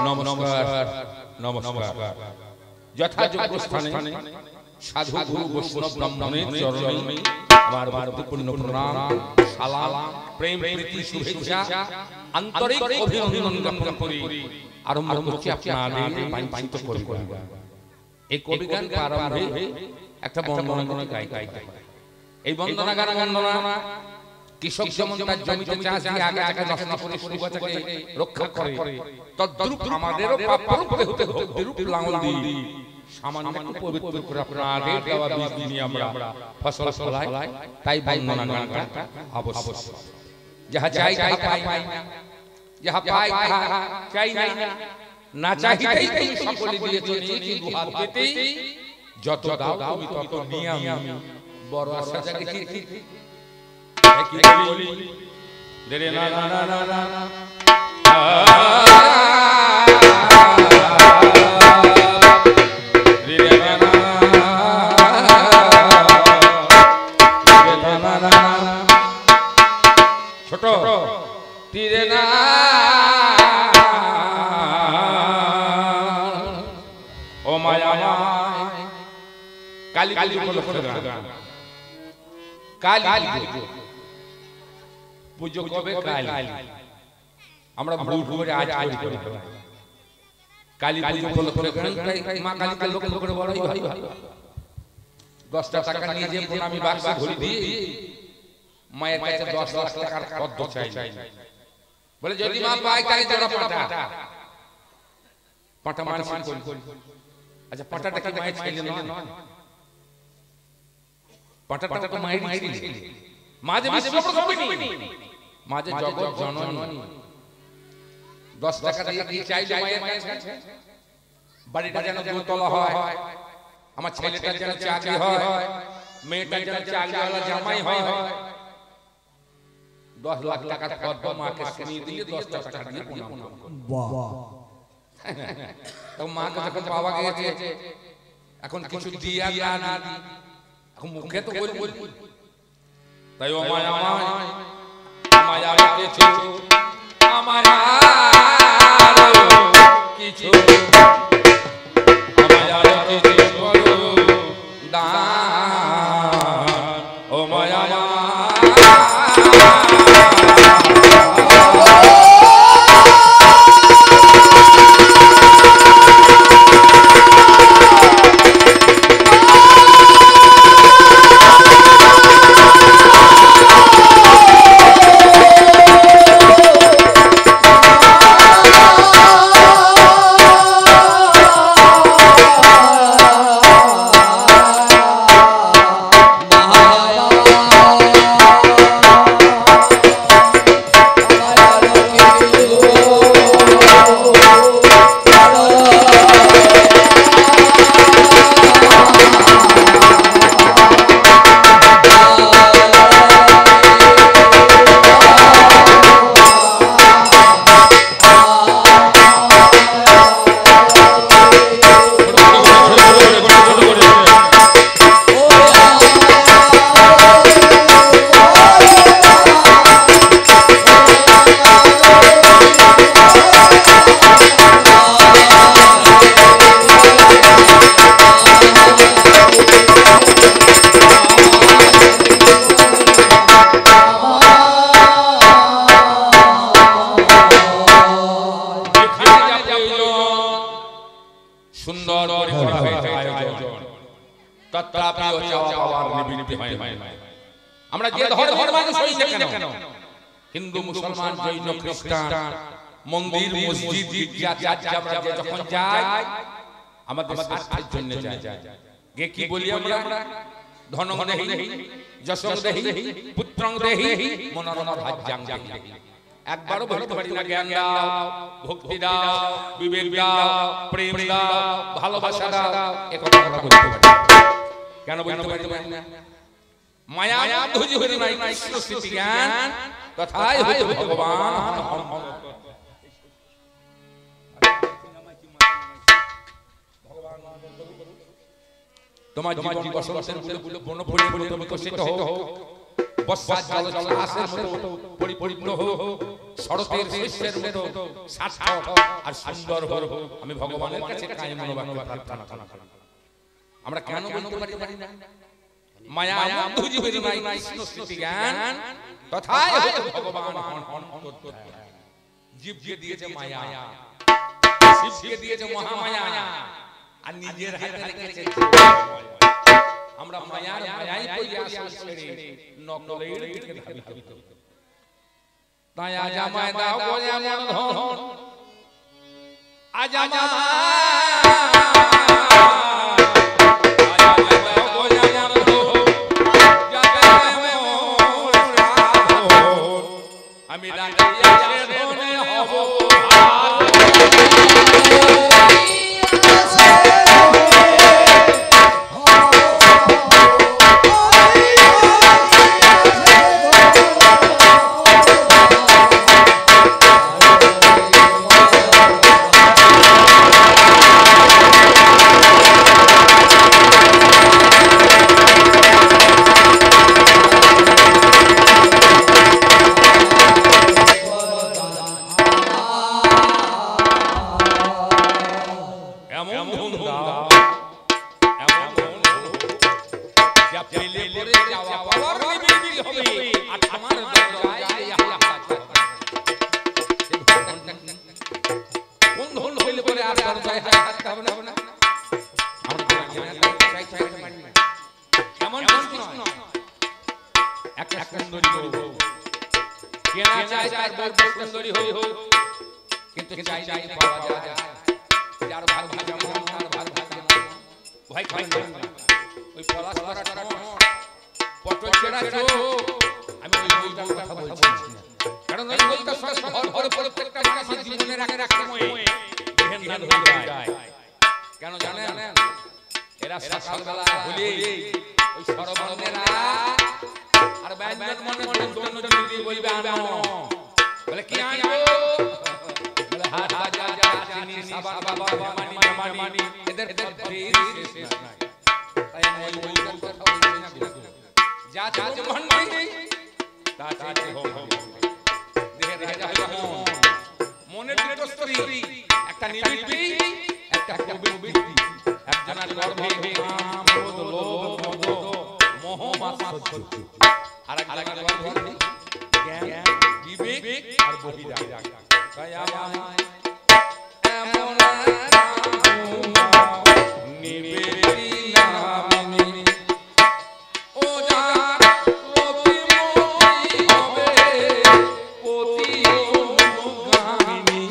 নমস্কার নমস্কার। যথাযোগ্য স্থানে সাধু গুরু বৈষ্ণব ব্রাহ্মণের চরণে আমার ভক্তিপূর্ণ প্রণাম, সালাম, প্রেম, প্রীতি, শুভেচ্ছা, আন্তরিক অভিনন্দন জ্ঞাপন করি আরম্ভ করছি আপনাদের বাঞ্ছিত কবিগান। এই কবিগান প্রারম্ভে একটা বন্দনা গাইতে হয়। এই বন্দনা গান বন্দনা কৃষক যেমন তার জমিতে চাষ দিয়ে আগাছাকে নষ্ট করে শুকোছাকে রক্ষা করে, তদ্রূপ আমাদেরও পাপরূপে হতে ভক্তিরূপ লাঙল দিয়ে সামান্য পবিত্র করে আপনাদের দেওয়া বীজ নিয়ে আমরা ফসল ফলাই। তাই বন্দনা গানটা আবশ্যক। যাহা চাই তাহা পাই না, যাহা পাই তাহা চাই না, না চাইতেই তুমি সকলে দিয়েছো নিজ দুহাত পেতেই, যত দাও তুমি তত নিয়ে আমি বড় আশা জাগেছি। কি বলি রে না না না না না ছোট তীরে না ও মায়া কালী কালী গান। কালী পুজো কবে? কালী আমরা ভুল করে আজ করি। কালী পুজো করে মা কালীকে লক্ষ্য করে বড় ভাই 10টা টাকা নিয়ে যে প্রণামী বাক্সে ভরে দিই, মায়ের কাছে 10 লাখ টাকার পদ্ম চাই। বলে যদি মা পায় তাই তোরা পাটা মানসিক করি। আচ্ছা পাটাটা কি মায়ের ছেলে নয়? পাটাটা তো মায়ের ছেলে। মা যে বিশ্বপ্রথমিনী, মা যে জগৎ জননী। 10 টাকা দিয়ে কি চাইলে মায়ের কাছে? বাড়িটা যেন দোতলা হয়, আমার ছেলেটার যেন চাকরি হয়, মেয়েটার যেন চাকরিওয়ালা জামাই হয়। 10 লাখ টাকার পদ্ম মাকে শুনিয়ে দিলে 10 টাকা দিয়ে প্রণাম করো। বাহ! তো মাকে যখন পাওয়া গেছে, এখন কিছু দিয়া না এখন মুখে তো বলি তাই ও মায়া মায়া কিছু আমার কিছু আমার কিছু বলো দান ও মায়া আমরা যে ধর্মের মানুষ হই না কেন, হিন্দু, মুসলমান, জৈন, খ্রিস্টান, মন্দির, মসজিদ, গির্জা আমরা যখন যাই আমাদের স্বার্থের জন্য যাই। গে কি বলি আমরা? ধনং দেহি, যশং দেহি, পুত্রং দেহি, মনোরম ভাজ্যাং দেহি। একবারও বলতে পারি না জ্ঞান দাও, ভক্তি দাও, বিবেক দাও, প্রেম দাও, ভালোবাসা দাও, এ কথা আমরা বলতে পারি। কেন বলতে পারি না? মায়া ধুজি হরি নাই কৃষ্ণ স্মৃতি জ্ঞান তথায় হইতে ভগবান। তোমার জীবন বসন্তের ফুলে বন ফুলে তুমি কষিত হও, বর্ষার জলচ্ছ্বাসের মতো পরিপূর্ণ হোক, শরতের শস্যের মতো সার্থক আর সুন্দর হোক। আমি ভগবানের কাছে কায়মনো বাক্যে প্রার্থনা করি। আমরা কেন বলতে পারি না? মায়া বন্ধু জীবের নাই কৃষ্ণ স্মৃতি জ্ঞান, তথায় ভগবান হন অন্তর্গত। জীবকে দিয়েছে মায়া, শিবকে দিয়েছে মহামায়া, আর নিজের হাতে রেখেছে। আমরা মায়ার মায়াই করি আসল ছেড়ে নকলের দিকে ধাবিত। তাই আজ আমায় দাও বলে এমন ধন, আজ আমি কেন জানেন এরা সকালবেলা হলে ওই সরবর্ণেরা আর ব্যঞ্জন মনে মনে দোনো দিদি বলবে আনো, বলে কি আনবো, বলে হাত বাজা চিনি সাবান বাবা মানি এদের শেষ নাই। তাই ওই বলতে কথা বলছি না, যা চাচে মন নেই তা চাচে হোক। দেহে রাজা হলো মনের দুটো স্ত্রী, একটা নির্ভীক একটা প্রবৃত্তি, একজনের গর্ভে কাম ক্রোধ লোভ মদ মোহ মাৎসর্য, আর একজনের গর্ভে জ্ঞান বিবেক আর বহিরাগ। তাই আমায় এমন নিবেদিনা আমি ও যা লোকে মই হবে পতি অনুগামিনী,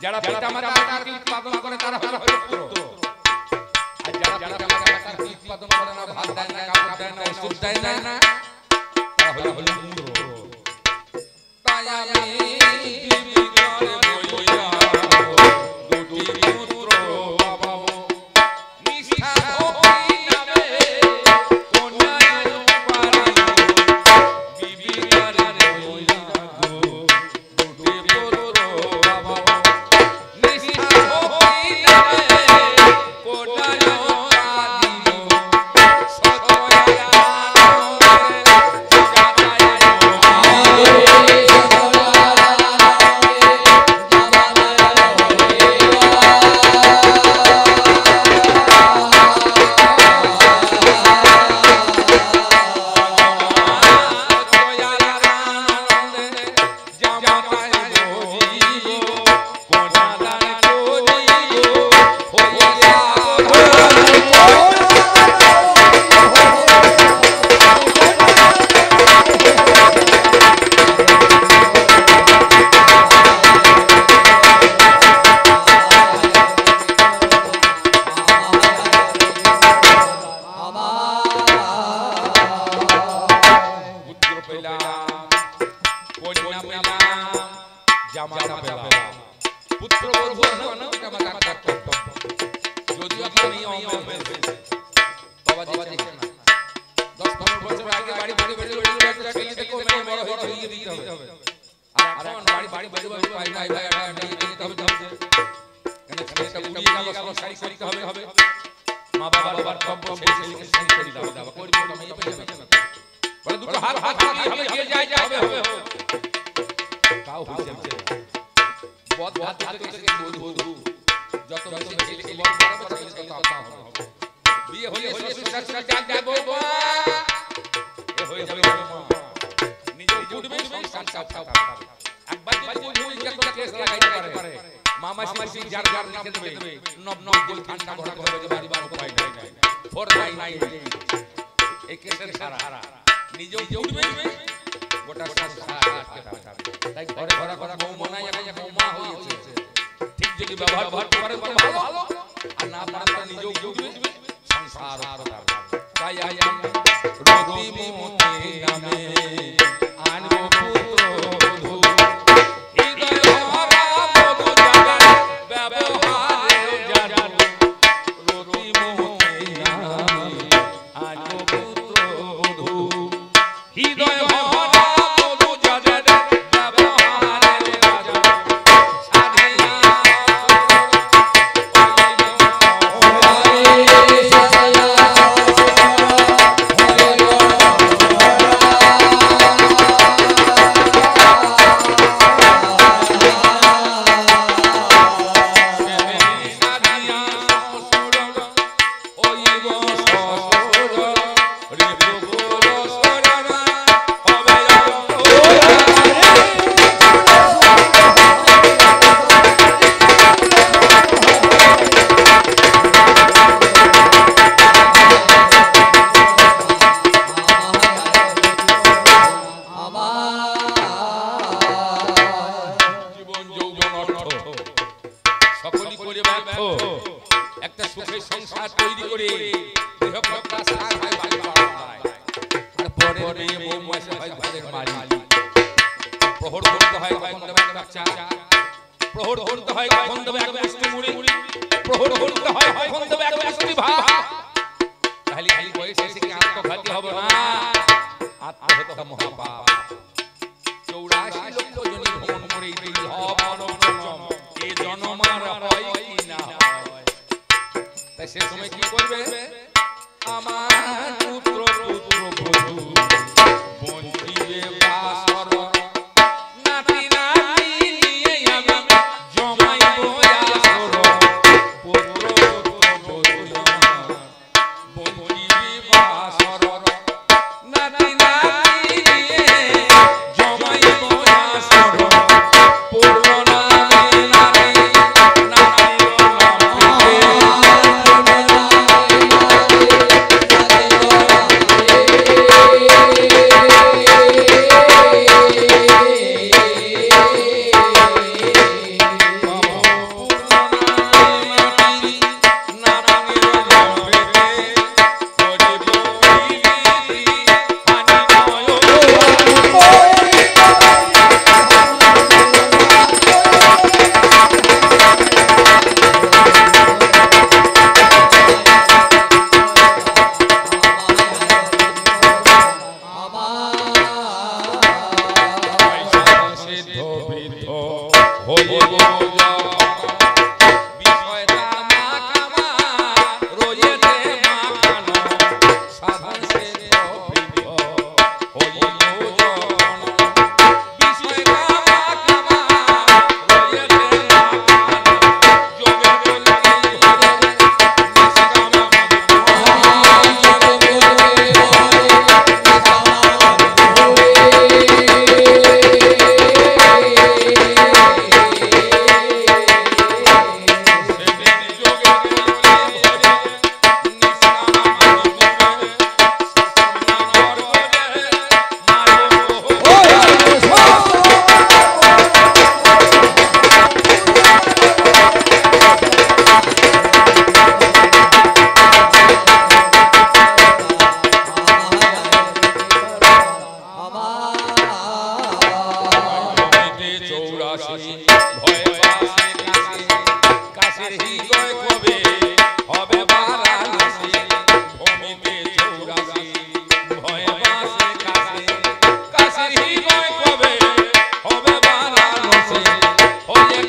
যারা পিতামাতার উৎপাদন করে তারা হলো পুত্র, আর যারা পিতামাতার উৎপাদন করে না, ভাত দেয় না, কাপড় দেয় না, ওষুধ দেয় না, তারা হলো মূর্খ। তাই আমি বিবিকারে বইয়া দুটি পুত্র পাবো, নিষ্ঠা ভক্তি জামাতা পেলাম পুত্র বধূ না আমাকে কর্তব্য যদিও আমি অমেল বাবা দেখেন না 10-15 বছর আগে বাড়ি বাড়ি বেড়ে বেড়ে ছেলে থেকে মেয়ে বড় হয়ে দিতে হবে আর এখন বাড়ি বাড়ি বেড়ে বেড়ে ভাই ভাই ভাই দিতে হবে কেন ছেলেটা উড়িয়ে গেল সব সারি করতে হবে মা বাবার কর্তব্য ছেলেকে সারি করে দাও করি আমি এই পেয়ে যাবে বলে দুটো হাত হাত হবে গিয়ে যায় হবে তাও হয়ে যাবে বদ বদ থেকে বধূ যত বেশি ছেলেকে বড় করাবে ছেলেকে তত হবে বিয়ে হলে শ্বশুর শাশুড়ি জান দেবো এ হয়ে যাবে নিজে উঠবে সংসার চাপ একবার যদি বধূ যত কেস লাগাইতে পারে মামা মাসি যার যার লিখে দেবে নব নব দিল ঠান্ডা ঘর করে যে বাড়িবার উপায় নাই 499 এই কেসের সারা নিজে উঠবে গোটা সংসার তাই ঘরে ঘরে ঘরে বৌমা নাই এখন বৌমা হয়েছে ঠিক যদি ব্যবহার করতে পারেন তো ভালো আর না পারেন তো নিজে উঠবে সংসার তাই রতি মোতে নামে আনবো পুত্র বধূ হৃদয় ভরা বধূ যাবে ব্যবহারে জানো রতি মোতে নামে আনবো পুত্র বধূ হৃদয় ভরা বধূ যাবে ব্যবহারে জানো সাধিয়া একটা সুখের সংসার তৈরি করে গৃহকর্তা সার হয় বাড়ি বাড়ায় আর পরে মেয়ে বউ বসে হয় ঘরের মালিক প্রহর করতে হয় কখন দেবে এক বাচ্চা প্রহর করতে হয় কখন দেবে এক মুষ্টি মুড়ি প্রহর করতে হয় কখন দেবে এক মুষ্টি ভাত খালি খালি বয়সে এসে কি আত্মঘাতী হবে না আত্মহত্যা মহাপাপ 84 লক্ষ জনি ভ্রমণ করে এই হবনজম এই জনমার হয় কি না হয় তাই সে সময় কি করবে আমার পুত্র বধূ বঞ্চিবে বাসর নাতি নাতি নিয়ে আমি জমাইব আসর পুত্র বধূ বঞ্চিবে বাসর নাতি নাতি নিয়ে জমাইব আসর পুত্র নাতি নাতি চৌরাশি ভয়ে বাসে কাশি কাশির হৃদয় কবে হবে বারাণসী ভূমিতে চৌরাশি ভয়ে বাসে কাশি কাশির হৃদয় কবে হবে বারাণসী হয়ে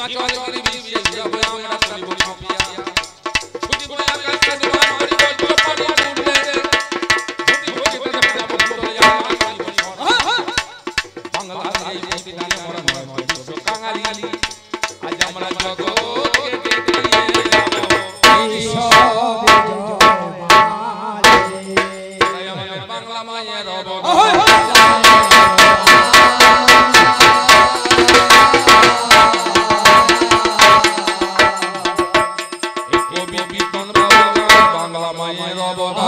হিমাচল গিরি বিশ্বে ঘুরাবো আমরা চলিব কাঁপিয়া ছুটিব আকাশে দুয়ার করিব চপানি উঠবে ছুটি হয়ে গেলে যাব চলে আমরা চলিব বাংলা এই প্রতিদানে মরণ নয় বিশ্ব কাঙালি আজ আমরা জগৎকে দেখিয়ে যাব ঈশ্বরে জয় আমাদের বাংলা মায়ের অবদান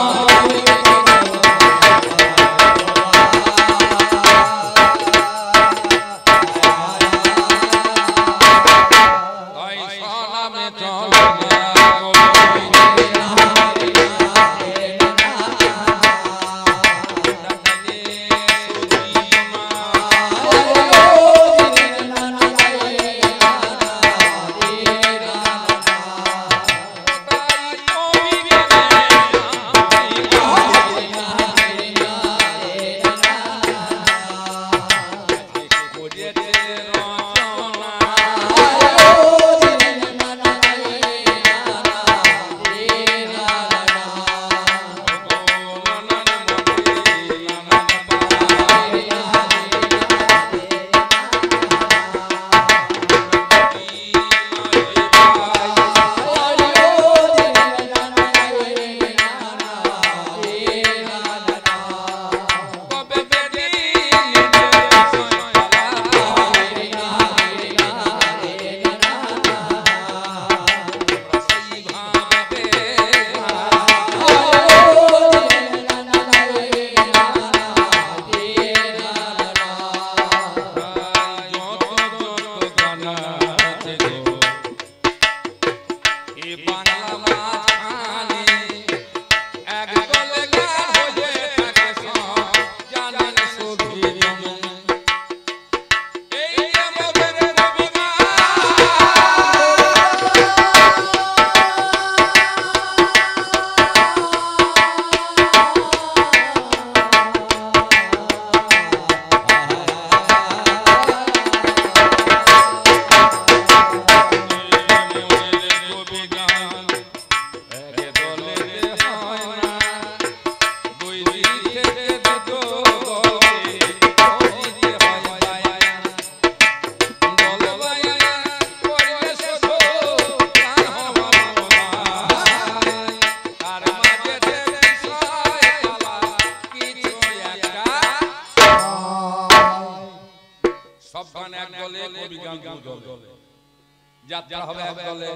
যাত্রা হবে এক দলে,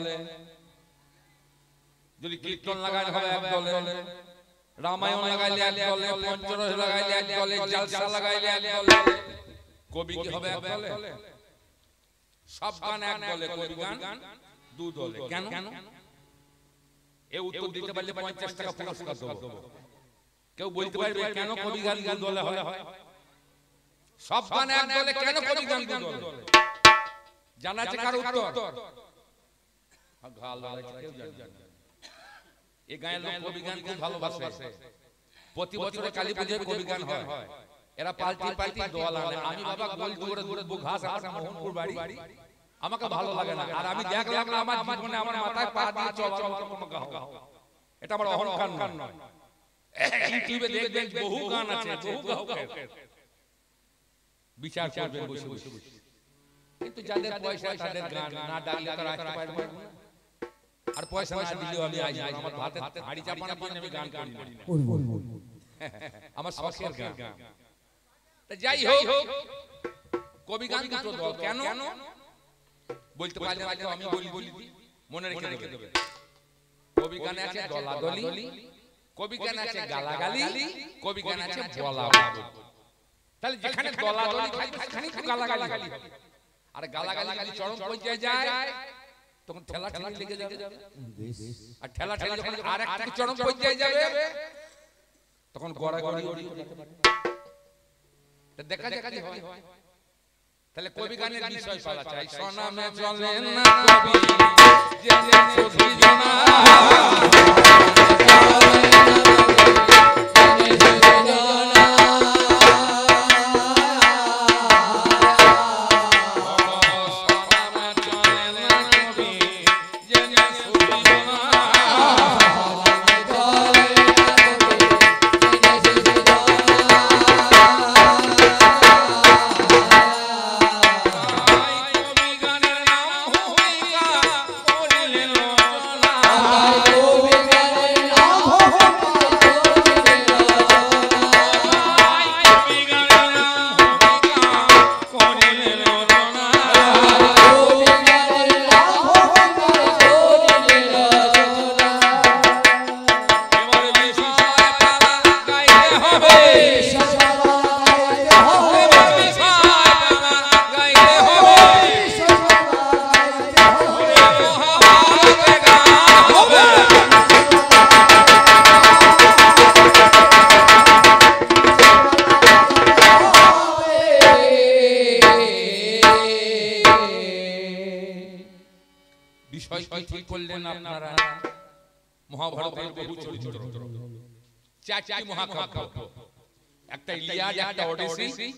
যদি কীর্তন লাগানো হবে এক দলে, রামায়ণ লাগাইলে এক দলে, পঞ্চরস লাগাইলে এক দলে, জালসা লাগাইলে এক দলে, কবি কি হবে এক দলে? সব গান এক দলে, কবি গান দু দলে। কেন? এই উত্তর দিতে পারলে 50 টাকা পুরস্কার দেব। কেউ বলতে পারবে কেন কবি গান দু দলে হয়? সব গান এক দলে, কেন কবি গান দু দলে? জানা আছে কার উত্তর? গাল লাগাইছে কেউ জানে না। এই গায়ের লোক কবি গান খুব ভালোবাসে। প্রতি বছর কালী পূজায় কবি গান হয়। এরা পাল্টি দোয়াল আনে। আমি বাবা গোল দূরে ঘাস আমার মোহনপুর বাড়ি, আমাকে ভালো লাগে না। আর আমি দেখলাম আমার জীবনে আমার মাথায় পা দিয়ে চলার মতো গাও। এটা আমার অহংকার নয়। ইউটিউবে দেখবেন বহু গান আছে, বহু গায়ক বিচার করবেন বসে বসে। কিন্তু যাদের পয়সা তাদের গান না ডাকলে তারা আসতে পারবে না। আর পয়সা না দিলেও আমি আসবো। আমার ভাতে হাড়ি চাপানোর জন্য আমি গান করি না, আমার শখের গান। যাই হোক, কবি গান দুটো দল। কেন বলতে পারলে আমি বলি, মনে রেখে দেবে। কবি গানে আছে দলাদলি, কবি গানে আছে গালাগালি, কবি গানে আছে বলাবলি। তাহলে যেখানে দলাদলি থাকবে সেখানেই তো গালাগালি হবে। আর গালাগালি খালি চরম পর্যায়ে যায় তখন ঠেলা লেগে যাবে। আর ঠেলা যখন আরেকটা চরম পর্যায়ে যাবে তখন গড়াগড়ি দেখা হয়। তাহলে কবি গানের বিষয় পালা চাই। সোনা মে চলে না কবি জেনে সুধি জানা, বিষয় কি ঠিক করলেন আপনারা? মহাভারতের বহু চরিত্র, চারটি মহাকাব্য, একটা ইলিয়াড, একটা ওডিসি,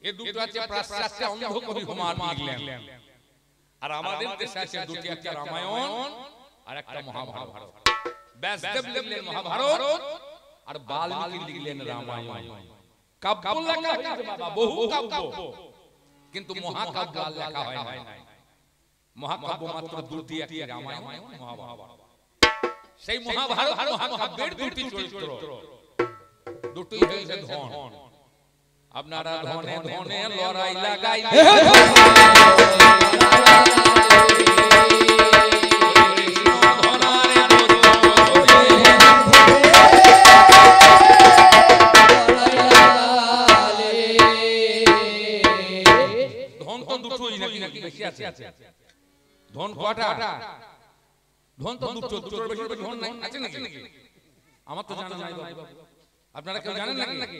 এই দুটো আছে প্রাচ্যে অন্ধকবি হোমার লিখলেন। আর আমাদের দেশে আছে দুটি, একটা রামায়ণ আর একটা মহাভারত। ব্যাসদেব লিখলেন মহাভারত আর বাল্মীকি লিখলেন রামায়ণ। কাব্য লেখা হয়েছে বাবা, বহু কাব্য, কিন্তু মহাকাব্য লেখা হয় না। মহাকাব্য মাত্র দুটি, একটা রামায়ণ, মহাভারত। সেই মহাভারত মহাকাব্যের দুটি চরিত্র, দুটোই হয়েছে ধন। আপনারা ধনে ধনে লড়াই লাগাই, ধন কটা? ধন তো দুটো, দুটোর বেশি ধন নাই, আছে নাকি? আমার তো জানা নাই বাবা, আপনারা কেউ জানেন নাকি?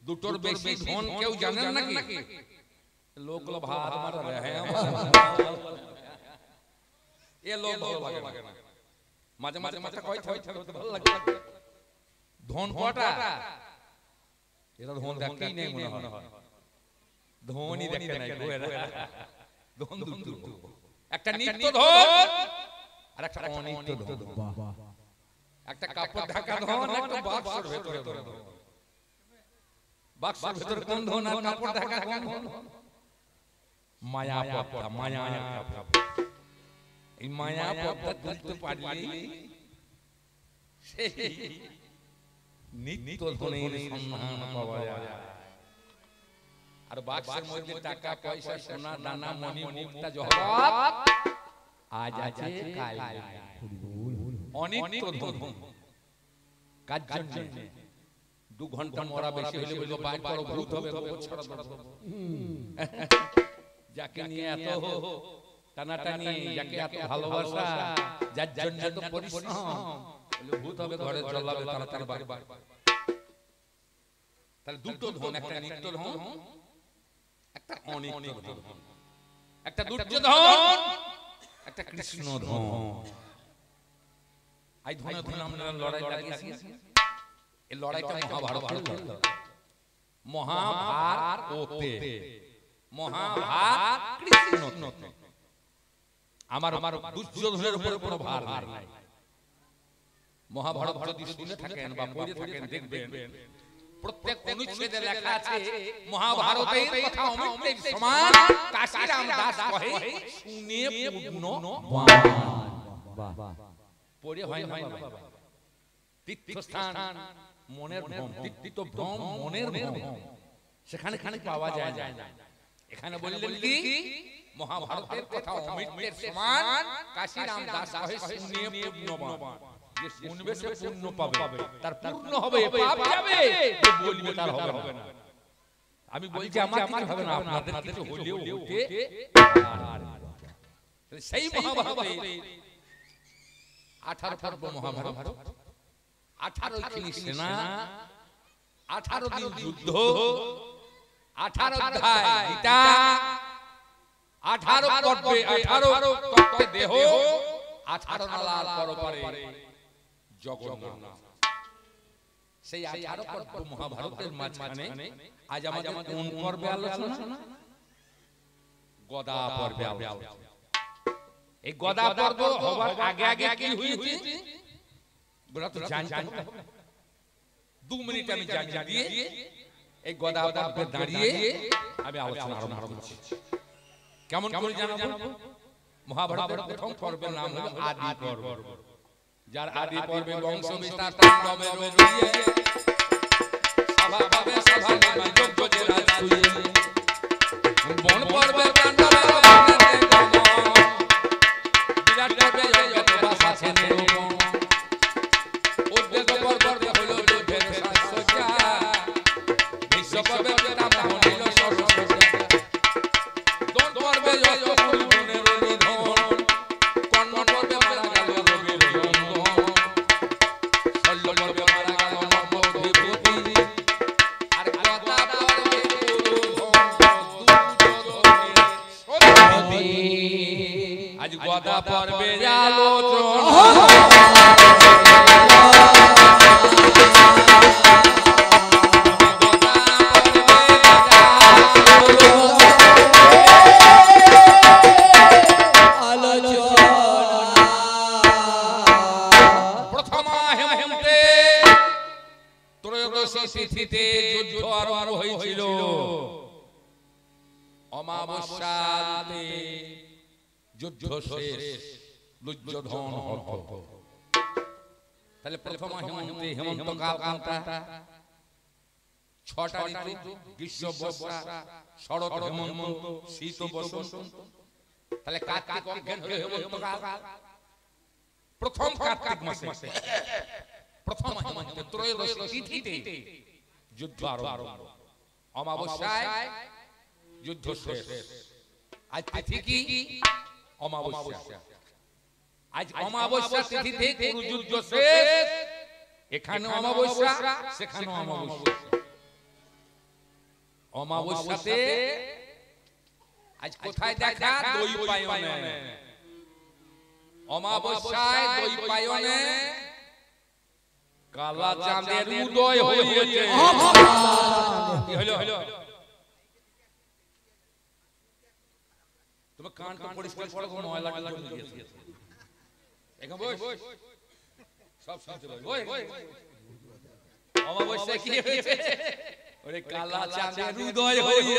দুটোর বেশি ধন কেউ জানেন নাকি? লোকগুলো ভাত মারা রে, এ লোক ভালো লাগে না, মাঝে মাঝে মাথা কয় থাই ভালো লাগে। ধন কটা? এরা ধন দেখতেই নেই মনে হয়, ধনই দেখতে নাই ধন দুটো, একটা নিত্য ধন আর একটা অনিত্য ধন। একটা কাপড় ঢাকা ধন, একটা বাক্সের ভেতরে ধন। বাক্সের ভেতরে কোন ধন আর কাপড় ঢাকা কোন ধন? মায়া পদ্মা, মায়া। এই মায়া পদ্মা তুলতে পারলে সেই নিত্য ধনের সন্ধান পাওয়া যায়। আর বাক্সের মধ্যে টাকা পয়সা, সোনা দানা, মণি মুক্তা জহরত আজ আছে কাল নাই। অনিত্য ধন কাজ জন্য 2 ঘন্টা মরা বেশি হলে বলবো বাইর করো, ভূত হবে, ছড়া দাও। যাকে নিয়ে এত টানাটানি, যাকে এত ভালোবাসা, যার জন্য এত পরিশ্রম, বলে ভূত হবে, ঘরে জ্বলাবে তাড়াতাড়ি বারবার। তাহলে দুটো ধন, একটা নিত্য ধন, একটা অনিত্য ধন, একটা দুর্যোধন, একটা কৃষ্ণ ধন। এই ধনে ধনে আমরা লড়াই লাগিয়েছি। এই লড়াইটা মহাভারত, মহাভারতে, মহাভারত কৃষ্ণ। আমার দুর্যোধনের উপরে কোনো ভার নাই। মহাভারত যদি শুনে থাকেন বা পড়ে থাকেন, দেখবেন প্রত্যেক অনুচ্ছেদে লেখা আছে মহাভারতের কথা অমৃতের সমান, কাশীরাম দাস কহে শুনে পূর্ণ বাহ। পড়ে হয় না বাবা, তীর্থস্থান মনের ভ্রম, তীর্থ ভ্রম মনের ভ্রম, সেখানে খানে পাওয়া যায় না। এখানে বললেন কি মহাভারতের কথা অমৃতের সমান, কাশীরাম দাস কহে শুনে পূর্ণ বাহ। যে শুনবে সে পূর্ণ পাবে, তার পূর্ণ হবে, পাপ যাবে, যে বলবে তার হবে না। আমি বলছি আমার কিছু হবে না, আপনাদের কিছু হলেও হতে পারে। সেই মহাভারতে 18 পর্ব মহাভারত, 18 খানি সেনা, 18 দিন যুদ্ধ, 18 অধ্যায় গীতা, 18 পর্বে 18 তত্ত্বে দেহ, 18 নালার পরপারে জগন্নাথ। সেই 18 পর্ব মহাভারতের মাঝখানে আজ আমাদের কোন পর্বে আলোচনা? গদা পর্বে আলোচনা। এই গদা পর্ব হবার আগে আগে কি হয়েছে বলা তো জানতে হবে। 2 মিনিট আমি জানিয়ে দিয়ে এই গদা পর্বে দাঁড়িয়ে আমি আলোচনা আরম্ভ করছি। কেমন করে জানাবো? মহাভারতের প্রথম পর্বের নাম হলো আদি পর্ব। যার আদি পর্বে বংশ বিস্তার তাণ্ডবে রইয়ে, সভা ভাবে সভা নির্মাণ যোগ্য যে রাজ শুয়ে, বন পর্বে তাণ্ডবে বিরাট পর্বে জগৎ বাসা ছেনে উদ্বেগ পর্বে হলো যুদ্ধের সাজসজ্জা, বিশ্ব পর্বে রাম হইল সর্বসজ্জা, দন পর্বে যশ পরিপূর্ণের নিধন, কর্ণ পর্বে মারা গেল রবির নন্দন, শল্য পর্বে মারা গেল নবদ্বীপতি, আর গদা পর্বে পুরুষ দুর্যোধনের সতী। আজ গদা পর্বে আলোচনা তিথিতে যুদ্ধ আরম্ভ হয়েছিল অমাবস্যাতে যুদ্ধ শেষ দুর্যোধন হত তাহলে প্রথম হেমন্তে হেমন্তকাল কোনটা ছটা ঋতু গ্রীষ্ম বর্ষা শরৎ হেমন্ত শীত বসন্ত তাহলে কার্তিক অজ্ঞান হলো হেমন্তকাল প্রথম কার্তিক মাসে প্রথম হেমন্তে ত্রয়োদশী তিথিতে যুদ্ধ আরম্ভ অমাবস্যায় যুদ্ধ শেষ আজ তিথি কি অমাবস্যা আজ অমাবস্যা তিথিতে কুরুযুদ্ধ শেষ এখানে অমাবস্যা সেখানে অমাবস্যা অমাবস্যাতে আজ কোথায় দেখা দই পায়নে অমাবস্যায় দই পায়নে কালা চাঁদের উদয় হয়েছে কি হলো তুমি কানটা পরিষ্কার করো কোন ময়লা জমে গিয়েছে এখন বস সব শুনতে পাবে ওই অমাবস্যা কি হয়েছে ওরে কালা চাঁদের উদয় হয়েছে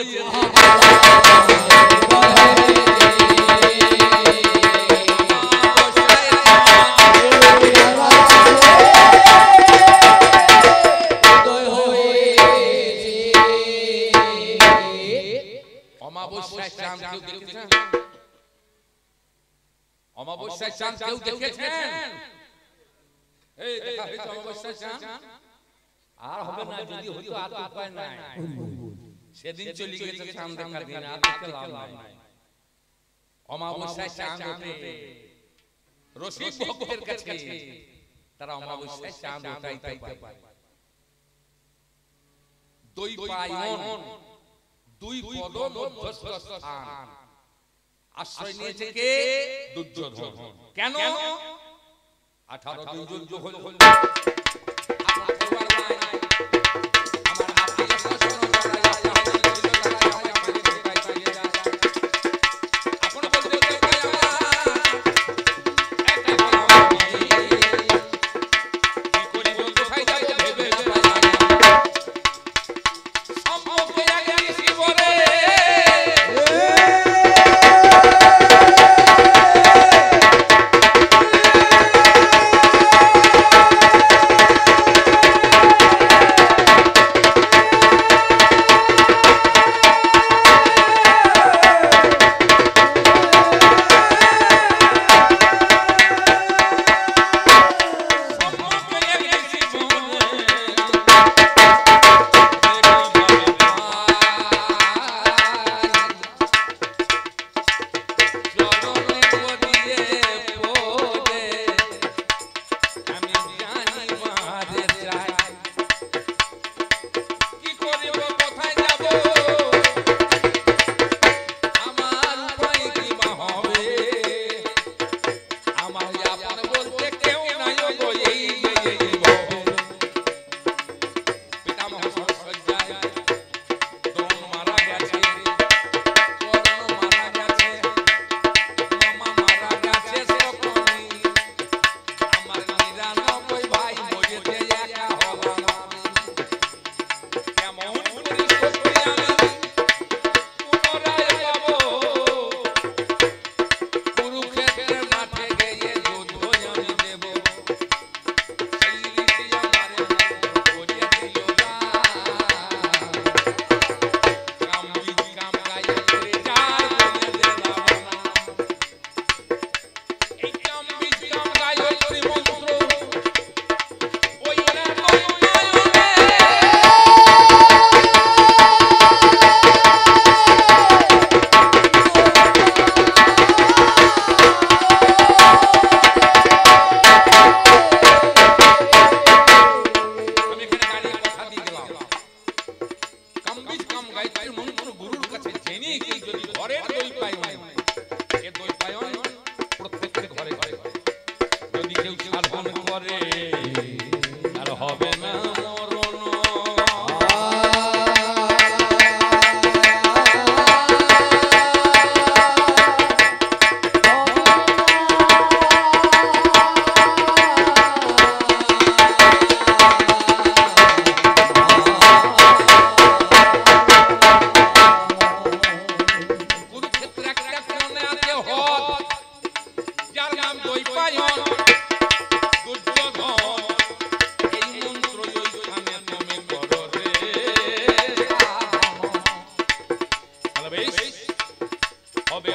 অমাবস্যায় চাঁদ কেউ দেখেছেন অমাবস্যায় চাঁদ কেউ দেখেছেন এই দেখা হয়েছে অমাবস্যায় চাঁদ আর হবে না যদি হতো আর উপায় নাই সেদিন চলে গেছে চাঁদ দেখার দিন আর দেখতে লাভ নাই অমাবস্যায় চাঁদ ওঠে রসিক ভক্তের কাছে তারা অমাবস্যায় চাঁদ ওঠাইতে পারে দুই পায়ন দুই পদ মধ্যস্থ স্থান আশ্রয় নিয়েছে কে দুর্যোধন কেন 18 দিন যুদ্ধ হলো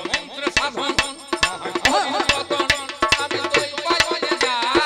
মন্ত্র সাধন আমি দই পাইলে যাই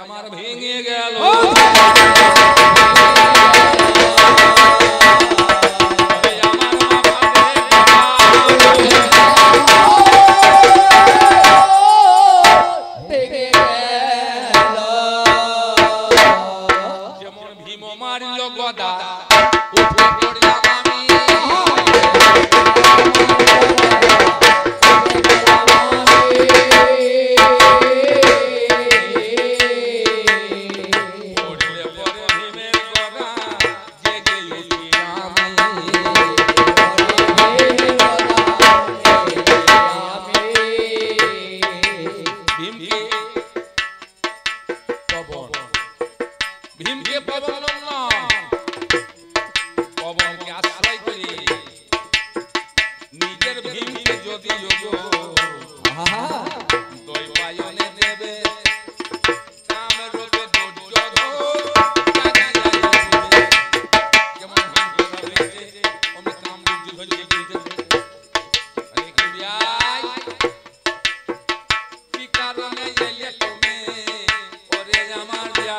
আমার ভেঙে গেল যেমন ভীম মারিল গদা উঠে পড়লাম আমি ভীমকে পবন পবনকে আশ্রয় করি নিজের ভীমকে যদি দই পায়নে দেবে কামের রূপে দুর্যোগ যেমন ভীমকে ধরেছে অমনি কাম দুর্যোগ হয়ে গিয়েছে আরে কি ভাই কি কারণে এলে তুমি ওরে আমার ভাই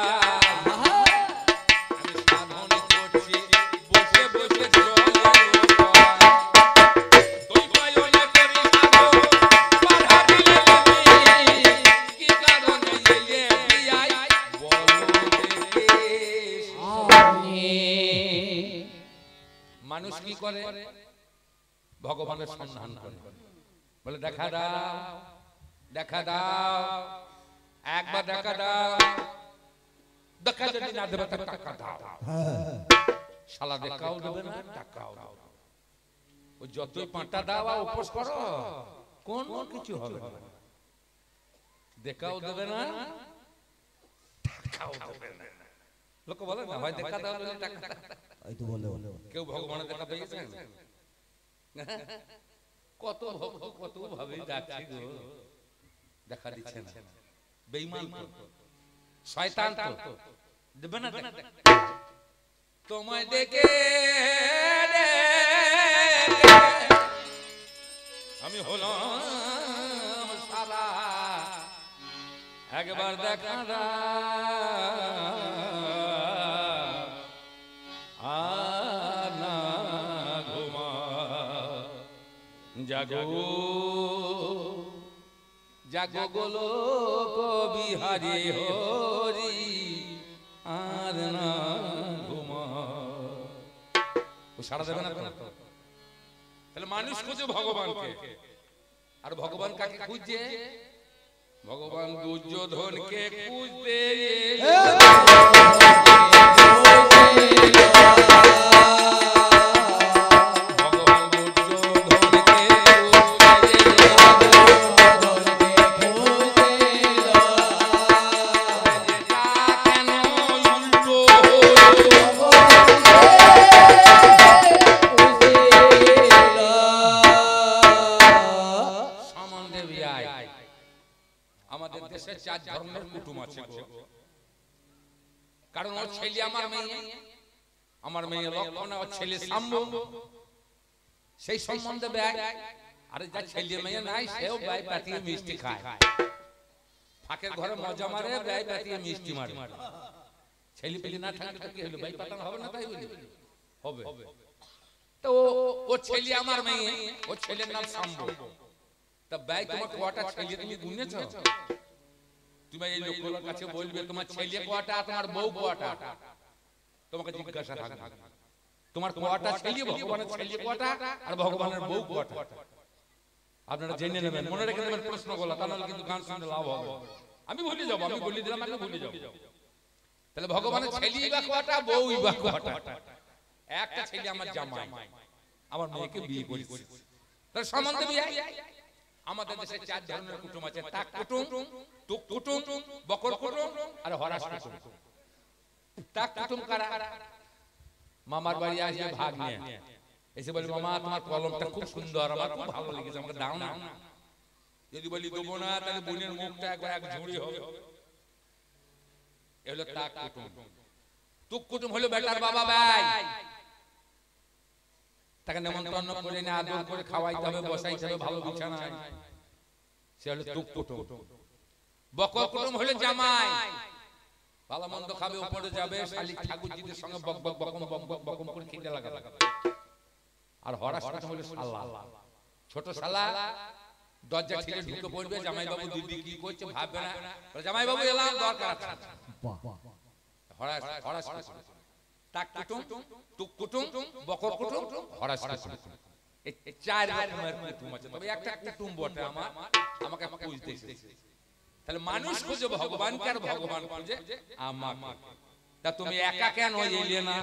মানুষ কি করে ভগবানের সন্ধান করে বলে দেখা দাও দেখা দাও একবার দেখা দাও দেখা যদি না দেবে তবে টাকা দাও শালা দেখাও দেবে না টাকাও দাও ওই যতই পাঁটা দাও আর উপোস করো কোন কিছু হবে না দেখাও দেবে না টাকাও দেবে না লোক বলে না ভাই দেখা দাও বলে টাকা এই তো বলে কেউ ভগবানের দেখা পেয়েছেন কত ভক্ত কত ভাবে যাচ্ছে গো দেখা দিচ্ছে না বেঈমান তো শয়তান তো দেবে না তোমায় দেখে আমি হলাম সারা একবার দেখা জাগো জাগো গোলোক বিহারী হরি আর না ঘুমা ও সারা দেবে না তাহলে মানুষ খুঁজে ভগবানকে আর ভগবান কাকে খুঁজছে ভগবান দুর্যোধনকে খুঁজতে চার ধর্মের কুটুম আছে কারণ ওর ছেলে আমার মেয়ে লক্ষণ, ওর ছেলে শাম্ব, সেই সম্বন্ধে ব্যয়। আরে যা ছেলে মেয়ে নাই সেও ব্যয় পাতিয়ে মিষ্টি খায়, ফাঁকের ঘরে মজা মারে, ব্যয় পাতিয়ে মিষ্টি মারে। ছেলে পেলে না থাকলে তো কি হলো, ব্যয় পাতানো হবে না? তাই বলি হবে। তো ও ছেলে আমার মেয়ে, ওর ছেলের নাম শাম্ব। তা ব্যয় তোমার কটা ছেলে তুমি গুনেছো? তুমি এই লোকের কাছে বলবে তোমার ছেলে কটা, তোমার বউ কটা, তোমাকে জিজ্ঞাসা থাকবে তোমার কটা ছেলে, ভগবানের ছেলে কটা আর ভগবানের বউ কটা। আপনারা জেনে নেবেন, মনে রেখে নেবেন প্রশ্নগুলো, তাহলে কিন্তু গান শুনতে লাভ হবে। আমি ভুলে যাবো, আমি বলে দিলাম আমি ভুলে যাবো। তাহলে ভগবানের ছেলে বা কটা, বউ বা কটা? একটা ছেলে আমার জামাই, আমার মেয়েকে বিয়ে করেছি, তার সম্বন্ধে বিয়ে। আমাদের দেশে চার ধরনের কুটুম আছে, টাক কুটুম, টুক কুটুম, বকর কুটুম আর হরাস কুটুম। টাক কুটুম কারা? মামার বাড়ি আসে ভাগ নিয়ে এসে বলি, মামা তোমার কলমটা খুব সুন্দর, আমার খুব ভালো লেগেছে, আমাকে দাও না। যদি বলি দেবো না, তাহলে বোনের মুখটা একবার এক ঝুড়ি হবে। এ হলো টাক কুটুম। টুক কুটুম হলো বেটার বাবা ভাই, তাকে নেমন্তন্ন করে না আদর করে খাওয়াইতে হবে, বসাইতে হবে ভালো বিছানায়, সে হলো টুক কুটুম। বকর কুটুম হলো জামাই, ভালো মন্দ খাবে, উপরে যাবে, শালিক ঠাকুরজিদের সঙ্গে বক বক বকম বক বক বকম করে খেতে লাগাবে। আর হরাস কুটুম হলো শালা, ছোট শালা, দরজা ঠেলে ঢুকে পড়বে, জামাই বাবু দিদি কি করছে ভাববে না, জামাই বাবু এলাম দরকার আছে। হরাস হরাস কুটুম। টাক কুটুম, টুক কুটুম, বকর কুটুম, হরাস কুটুম। এই চার রকমের কুটুম আছে। তবে একটা কুটুম বটে আমার, আমাকে খুঁজতে এসেছে। তাহলে মানুষ খুঁজে ভগবানকে আর ভগবান খুঁজে আমাকে। তা তুমি একা কেন এলে না?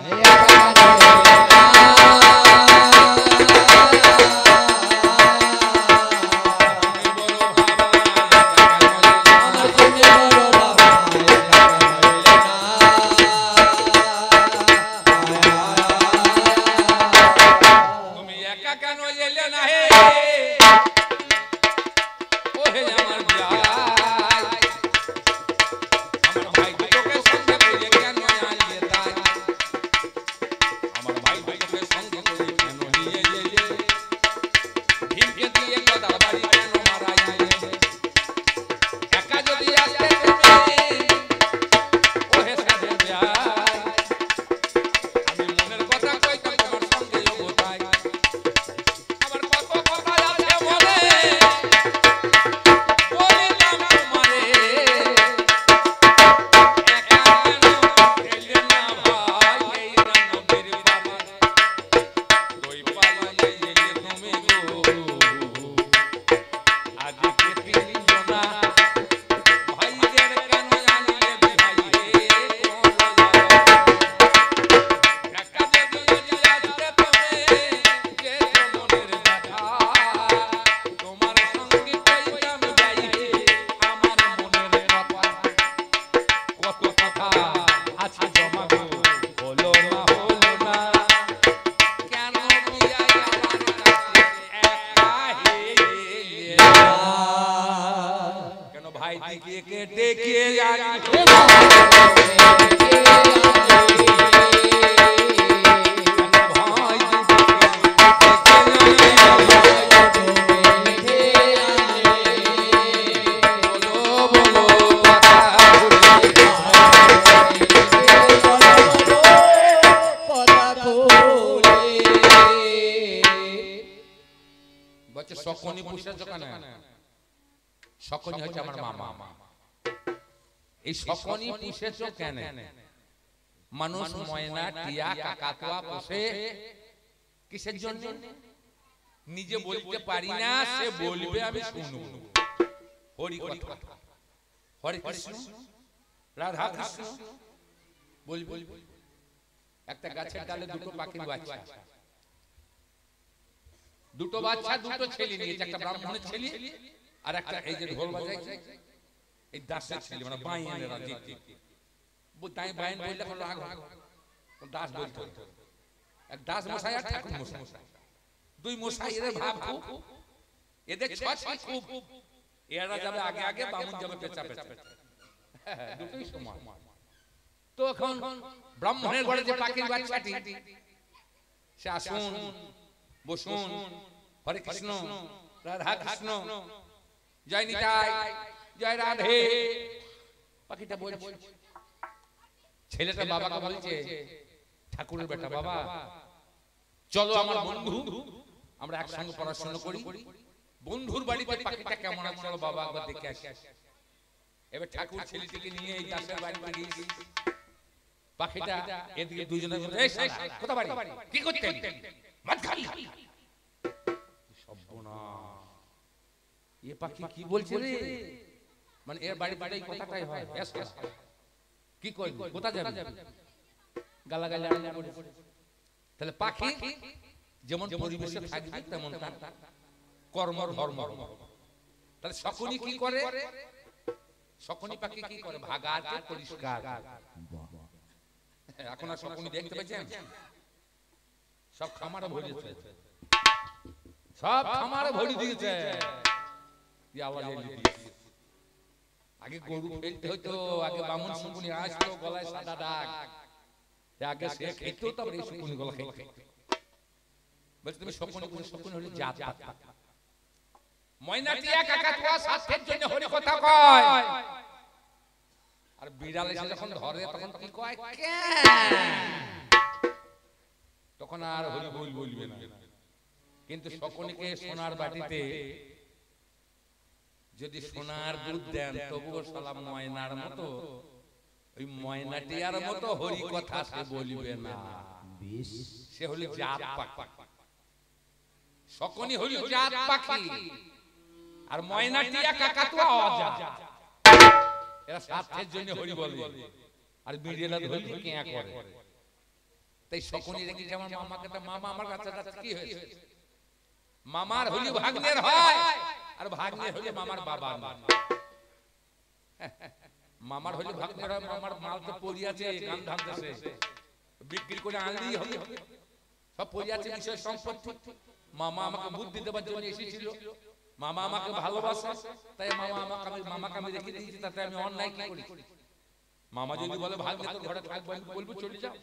মানুষ ময়না টিয়া কাকাতুয়া পোষে কিসের জন্য? নিজে বলতে পারি না, সে বলবে আমি শুনবো। হরি কথা। হরে কৃষ্ণ রাধা কৃষ্ণ বলবি। একটা গাছের ডালে দুটো পাখির বাচ্চা, দুটো বাচ্চা দুটো ছেলে নিয়েছে, একটা ব্রাহ্মণের ছেলে আর একটা এই যে ঢোল বাজাইছে এই দাসের ছেলে, মানে বাইনেরা যেতে তাই বাইন বললে কোনো রাগ দাস বলতো। এক দাস মশাই আর ঠাকুর মশাই, দুই মশাই এদের ভাব খুব, এদের ছয় খুব, এরা যাবে আগে আগে, বামুন যাবে পেঁচা পেঁচা, দুটোই সমান। তো এখন ব্রাহ্মণের ঘরে যে পাখির বাচ্চাটি সে আসুন বসুন, হরে কৃষ্ণ রাধা কৃষ্ণ জয় নিতাই জয় রাধে, পাখিটা বলছে। ছেলেটা বাবাকে বলছে, ঠাকুরের বেটা বাবা চলো আমার বন্ধু, আমরা একসঙ্গে পড়াশোনা করি, বন্ধুর বাড়িতে পাখিটা কেমন আছে চলো বাবা একবার দেখে আসি। এবার ঠাকুর ছেলেটিকে নিয়ে এই দাসের বাড়িতে গিয়েছি। পাখিটা এদিকে দুইজনে কোথা বাড়ি কি করতেন, এ পাখি কি বলছে রে, মানে এর বাড়ি বাড়ি কথাটাই হয়, কি করবি কোথা যাবে, গালাগালি আরম্ভ করে। তাহলে পাখি যেমন পরিবেশে থাকবে তেমন তার কর্ম ধর্ম। তাহলে শকুনি কি করে, শকুনি পাখি কি করে, ভাগাতে পরিষ্কার। এখন আর শকুনি দেখতে পাচ্ছেন, সব খামারে ভরেছে, সব খামারে ভরে দিয়েছে। আগে গরু ফেলতে হইতো, আগে বামুন শকুনি আসতো, গলায় সাদা দাগ, আগে সে খেতো, তারপরে এই শকুনি গলা খেত। বলছে তুমি শকুনি, শকুনি হলে জাত পাতা, ময়নাটিয়া কাকাতুয়া স্বাস্থ্যের জন্য হরি কথা কয়, আর বিড়াল এসে যখন ধরে তখন কি কয়, তখন আর হরি বল বলবে না। কিন্তু শকুনিকে সোনার বাটিতে যদি সোনার দুধ দেন তবুও সালাম ময়নার মতো, ওই ময়নাটিয়ার মতো হরি কথা সে বলবে না, সে হলো জাত পাখি। শকুনি হলো জাত পাখি, আর ময়নাটিয়া কাকাতুয়া অজাত, এরা স্বার্থের জন্য হরি বলে, আর বিড়ালা ধরলে কেয়া করে। তাই শকুনি রেখে যেমন মামাকে, মামা আমার কাছে কি হয়েছে, মামার হলি ভাগ্নের হয়, আর ভাগ্নের হলে মামার বাবার। মামার হলে ভাগ্নের হয়, মামার মাল তো পড়ি আছে গান ধানতেছে, বিক্রি করে আনলেই হবে, সব পড়ি আছে বিষয় সম্পত্তি। মামা আমাকে বুদ্ধি দেবার জন্য এসেছিল, মামা আমাকে ভালোবাসে, তাই মামাকে আমি রেখে দিয়েছি, তাতে আমি অন্যায় কি করি। মামা যদি বলে ভাগ্নে তোর ঘরে থাকবো, আমি বলবো চলে যাও,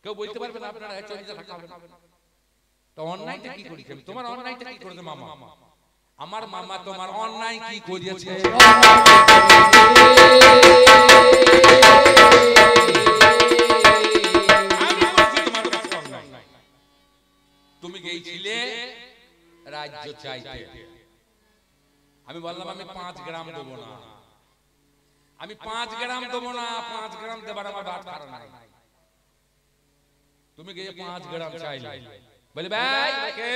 কেউ বলতে পারবে না আপনারা চলে যা থাকা হবে না। তো অন্যায়টা কি করেছে, তোমার অন্যায়টা কি করেছে মামা, আমার মামা তোমার অন্যায় কি করেছে, তুমি গিয়েছিলে রাজ্য চাইতে, আমি বললাম আমি 5 গ্রাম দেবো না, আমি 5 গ্রাম দেবো না, 5 গ্রাম দেবার আমার বাদ কারণ নাই। তুমি গিয়ে 5 গ্রাম চাইলে, বলে ভাই কে,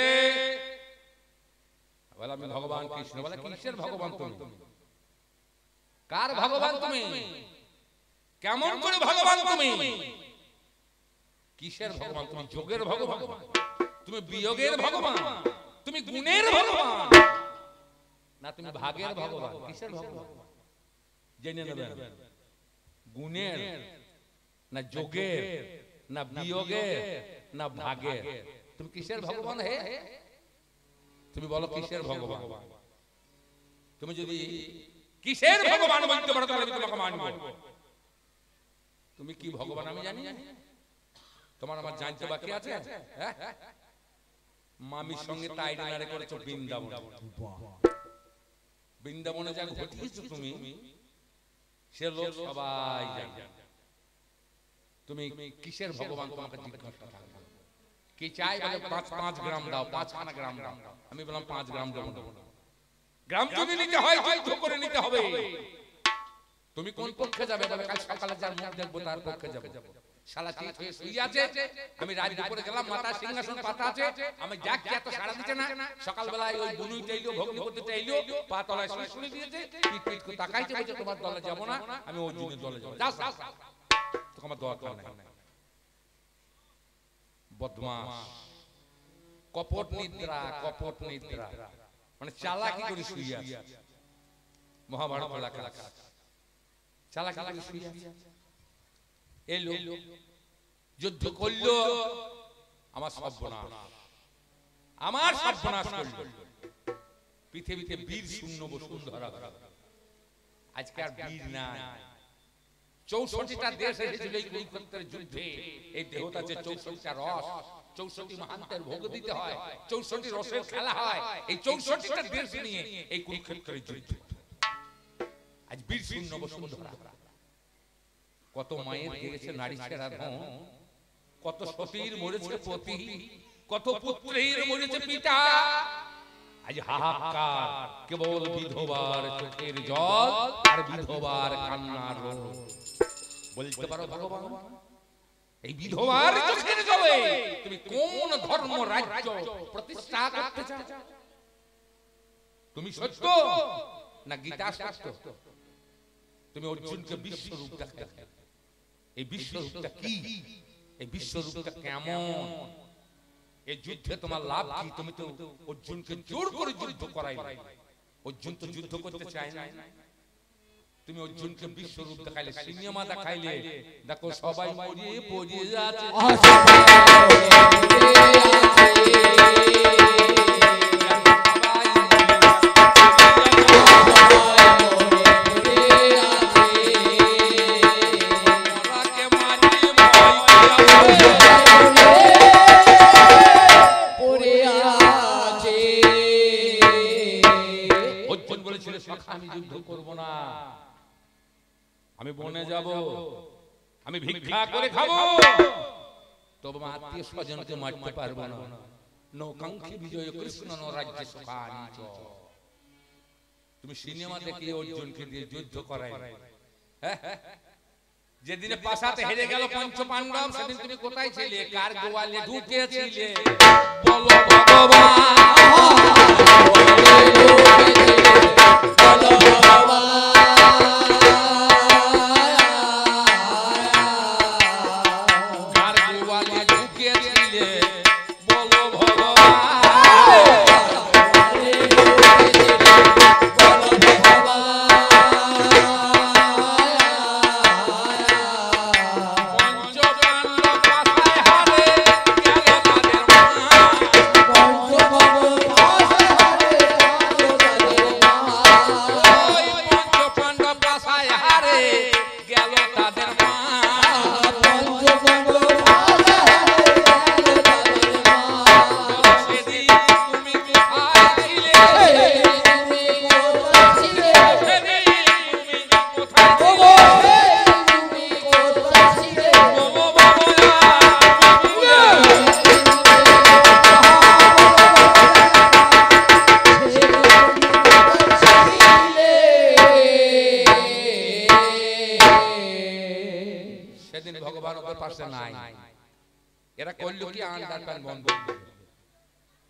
বলে আমি ভগবান কৃষ্ণ। বলে কিসের ভগবান তুমি, কার ভগবান তুমি, কেমন করে ভগবান তুমি, কিসের ভগবান তুমি, যোগের ভগবান, তুমি বিয়োগের ভগবান, তুমি গুণের ভগবান, না তুমি ভাগের ভগবান, কিসের ভগবান জেনে নেবেন, গুণের না যোগের না বিয়োগের না ভাগের, তুমি কিসের ভগবান হে, তুমি বলো কিসের ভগবান। তুমি যদি কিসের ভগবান বলতে পারো তাহলে আমি তোমাকে মানব। তুমি কি ভগবান আমি জানি, তোমার আমার জানতে বাকি আছে। মামির সঙ্গে তাই ডিনারে করেছো বৃন্দাবন, বৃন্দাবনে যা ঘটিয়েছো তুমি, সে লোক সবাই জানে। তুমি কিসের ভগবান তোমাকে জিজ্ঞাসা থাকবে, কি চাই বলে 5 গ্রাম দাও, 5খানা গ্রাম দাও। আমি বললাম 5 গ্রাম দেবো না, গ্রাম যদি নিতে হয় যুদ্ধ করে নিতে হবে। তুমি কোন পক্ষে যাবে, বলে কাল সকালে যার মুখ দেখবো তার পক্ষে যাবো। শালা চিত হয়ে শুয়ে আছে, আমি রাত দুপুরে গেলাম, মাথা সিংহাসন পাতা আছে, আমি যাক এত সাড়া দিচ্ছে না। সকালবেলায় ওই বুনুইতে এলো, ভগ্নিপতিতে এলো, পা তলায় শুয়ে দিয়েছে, পিট পিট করে তাকাইছে, বলছে তোমার দলে যাবো না, আমি অর্জুনের দলে যাবো। যাস তোকে আমার দরকার নাই। বদমাশ, কপট নিদ্রা, কপট নিদ্রা, মানে চালাকি করে শুয়ে আছে। মহাভারত এলাকা চালাকি করে শুয়ে আছে। এলো, যুদ্ধ করলো, আমার সর্বনাশ, আমার সর্বনাশ করলো। পৃথিবীতে বীর শূন্য বসুন্ধরা, আজকে আর বীর নাই। 64টা দেশ এসেছিল এই কুরুক্ষেত্রের যুদ্ধে। এই দেহতাতে 64টা রস, 64 মহান্তের ভোগ দিতে হয়, 64 রসের খেলা হয়। এই 64টা দেশ নিয়ে এই কুরুক্ষেত্রের যুদ্ধ। আজ বীর শূন্য বসুন্ধরা। কত মায়ের গেছে নারী ছেড়া ধন, কত সতীর মরেছে পতি, কত পুত্রের মরেছে পিতা। আজ হাহাকার, কেবল বিধবার চোখের জল আর বিধবার কান্নার রোল। বলতে পারো ভগবান, এই বিধবার চোখের জলে তুমি কোন ধর্ম রাজ্য প্রতিষ্ঠা করতে চাও? তুমি সত্য না গীতা সত্য? তুমি অর্জুনকে বিশ্বরূপ দেখাও। এই বিশ্বরূপটা কি? এই বিশ্বরূপটা কেমন? এই যুদ্ধে তোমার লাভ কি? তুমি তো অর্জুনকে জোর করে যুদ্ধ করাইলে, অর্জুন তো যুদ্ধ করতে চায় না। তুমি অর্জুনকে বিশ্বরূপ দেখাইলে, সিনেমা দেখাইলে, দেখো সবাই মরিয়ে পড়িয়ে যাচ্ছে। আমি যুদ্ধ করব না, আমি বনে যাব, আমি ভিক্ষা করে খাবো, তবে আত্মীয় স্বজনকে মারতে পারবো না। নৌকাঙ্ক্ষী বিজয় কৃষ্ণ রাজ্যে সুখানি। তুমি সিনেমা দেখে অর্জুনকে দিয়ে যুদ্ধ করাই। যেদিনে পাশাতে হেরে গেল পঞ্চ পাণ্ডব, সেদিন তুমি কোথায় ছিলে? কার গোয়ালে ঢুকেছিলে? বলো ভগবান, এরা করলো কি? আন্ডারপ্যান্ট বন্ধ।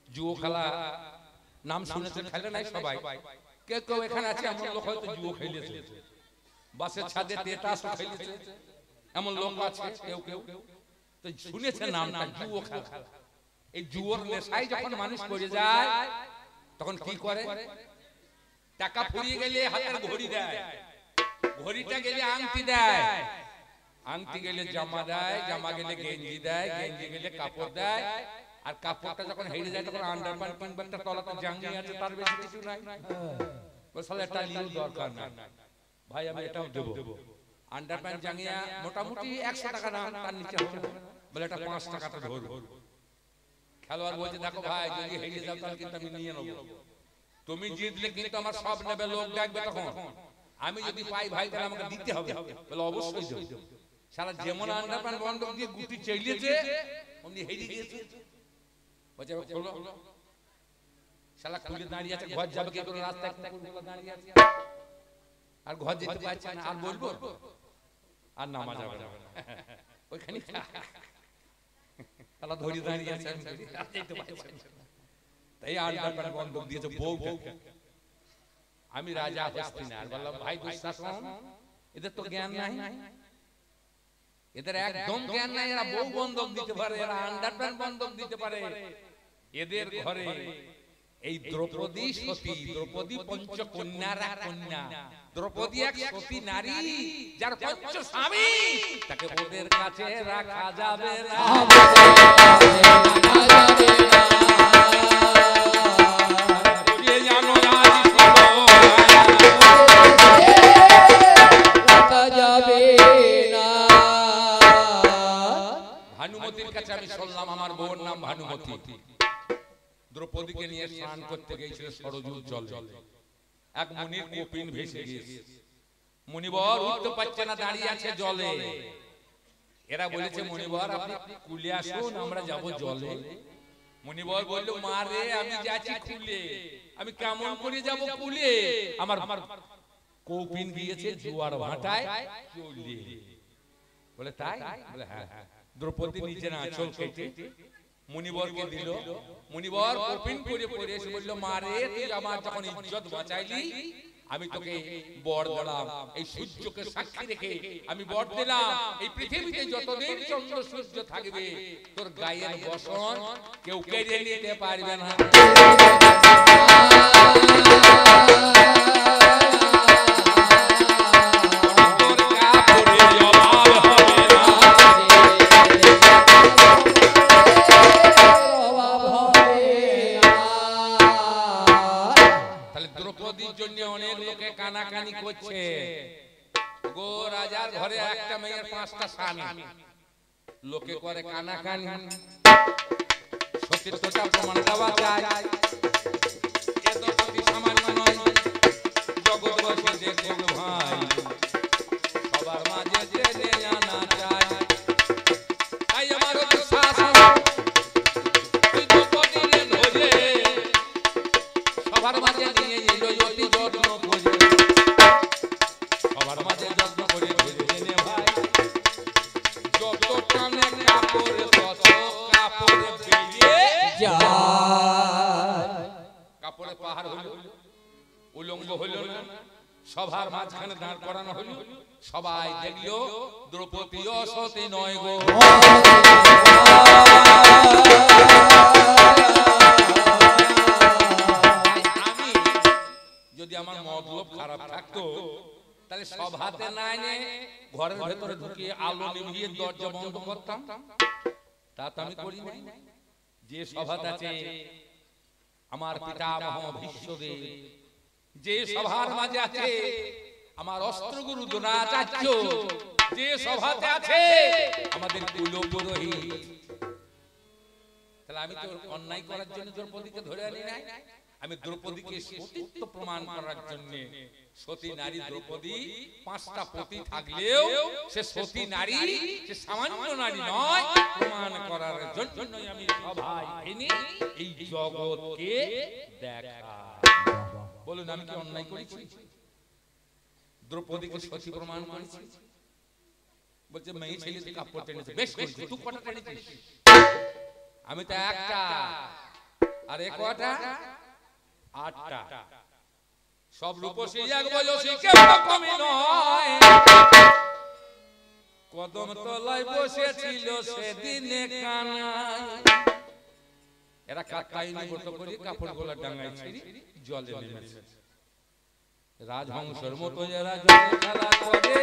জুয়ো খেলা নাম শুনেছেন, খেলে নাই সবাই? কেউ কেউ এখানে আছে এমন লোক হয়তো জুয়ো খেলেছে, বাসের ছাদে তেতাস খেলেছে, এমন লোক আছে কেউ কেউ। তো শুনেছেন নামটা জুয়ো খেলা। এই জুয়োর নেশায় যখন মানুষ পড়ে যায়, তখন কি করে? টাকা ফুরিয়ে গেলে হাতের ঘড়ি দেয়, ঘড়িটা গেলে আংটি দেয়, আংটি গেলে জামা দেয়, জামা গেলে গেঞ্জি দেয়, গেঞ্জি গেলে কাপড় দেয়। আর কাপড়টা যখন হেরে যায় তখন আন্ডারপ্যান্ট কিংবা একটা তলাতে জাঙ্গি আছে, তার বেশি কিছু নাই। বলে এটা লিও দরকার না ভাই, আমি এটাও দেবো। আন্ডারপ্যান্ট জাঙ্গিয়া মোটামুটি 100 টাকা দাম, তার নিচে হবে না। বলে এটা 5 টাকাতে ধরবো। খেলোয়াড় বলছে দেখো ভাই, যদি হেরে যাও তাহলে কিন্তু আমি নিয়ে নেবো। তুমি জিতলে কিন্তু আমার সব নেবে, লোক ডাকবে তখন। আমি যদি পাই ভাই তাহলে আমাকে দিতে হবে। বলে অবশ্যই দেবো। সারা যেমন আন্ডারপ্যান্ট বন্ধ দিয়ে গুটি চাইলেছে, অমনি হেরে গিয়েছে। বলছে খোলো। শালা খুলে দাঁড়িয়ে আছে, ঘর যাবে কি করে? রাস্তায় দাঁড়িয়ে আছে, আর ঘর যেতে পারছে না। আর বলবো আর নামা যাবে না। ওইখানে তারা ধরে দাঁড়িয়ে আছে তাই আন্ডারপ্যান্ট বন্ধক দিয়েছে বউ। আমি রাজা হস্তিনার বললাম ভাই দুঃশাসন এদের তো জ্ঞান নাই, এদের একদম জ্ঞান নাই, এরা বউ বন্ধক দিতে পারে, এরা আন্ডারপ্যান্ট বন্ধক দিতে পারে। এদের ঘরে এই দ্রৌপদী সতী, দ্রৌপদী পঞ্চকন্যার এক কন্যা, দ্রৌপদী এক সতী নারী যার পঞ্চ স্বামী, তাকে ওদের কাছে রাখা যাবে না। ভানুমতির কাছে আমি শুনলাম, আমার বউর নাম ভানুমতি, দ্রৌপদীকে নিয়ে স্নান করতে গিয়েছিল সরজু জলে, এক মুনির কপিন ভেসে গিয়েছে, মুনিবর উঠতে পারছে না, দাঁড়িয়ে আছে জলে। এরা বলেছে মনিবর আপনি কুলে আসুন, আমরা যাব জলে। মনিবর বলল মা রে আমি যাচ্ছি কুলে, আমি কেমন করে যাব কুলে, আমার কপিন গিয়েছে জোয়ার ভাটায় চলে। বলে তাই? বলে হ্যাঁ। দ্রৌপদী নিচে আঁচল কেটে মুনিবরকে দিল, মুনিবর কপিন করে পড়ে এসে বলল মা রে তুই আমার যখন ইজ্জত বাঁচাইলি আমি তোকে বর দিলাম, এই সূর্যকে সাক্ষী রেখে আমি বর দিলাম এই পৃথিবীতে যতদিন চন্দ্র সূর্য থাকবে তোর গায়ের বসন কেউ কেড়ে নিতে পারবে না। কানাকানি করছে গো, রাজার ঘরে একটা মেয়ের 5টা স্বামী, লোকে করে কানাকানি, সত্যিটা প্রমাণ দেওয়া যায়। এ তো অতি সামান্য নয়, জগৎবাসী দেখুন ভাই, সবার মাঝে জেনে আনা যায়। তাই আমার বিশ্বাস তুই দ্রৌপদীকে ধরে সবার মাঝে নিয়ে এলো, অতি যত্ন করে সবার মাঝে যত্ন করে জেনে ভাই, যত টানে কাপড় তত কাপড় বেরিয়ে যায়। কাপড়ে পাহাড় হলো, উলঙ্গ হলো না, সবার মাঝখানে দাঁড় করানো হলো, সবাই দেখলো দ্রৌপদী অসতী নয় গো। আমি যদি আমার মতলব খারাপ থাকতো তাহলে সব হাতে না এনে ঘরের ভেতরে ঢুকিয়ে আলো নিভিয়ে দরজা বন্ধ করতাম, তা তো আমি করি নাই। যে সভাতে আছে আমার পিতামহ ভীষ্মদেব, যে সভার মাঝে আছে আমার অস্ত্রগুরু দ্রোণাচার্য, যে সভাতে আছে আমাদের কুলপুরোহিত, তাহলে আমি তো অন্যায় করার জন্য দ্রৌপদীকে ধরে আনি নাই, আমি দ্রৌপদীকে সতীত্ব প্রমাণ করার জন্য। সতী নারী দ্রৌপদী 5টা পতি থাকলেও সে সতী নারী, সে সামান্য নারী নয়, প্রমাণ করার জন্য আমি সবাই এনে এই জগৎকে দেখা। বলুন আমি কি অন্যায় করেছি? দ্রৌপদীকে সতী প্রমাণ করেছি। বলছে মেয়ে ছেলে কাপড় টেনেছে, বেশ করেছিস, তুই কটা টেনেছিস? আমি তো একটা, আর এ কটা? 8টা। সব রূপসী এক বয়সী কেউ কমই নয়, কদম তলায় বসেছিল সেদিনে কানাই। এরা কাকাইনি মতো করে কাপড় গোলা ডাঙায় ছিঁড়ি জলে নেমেছে। রাজহংসের মতো এরা জলে খেলা করে,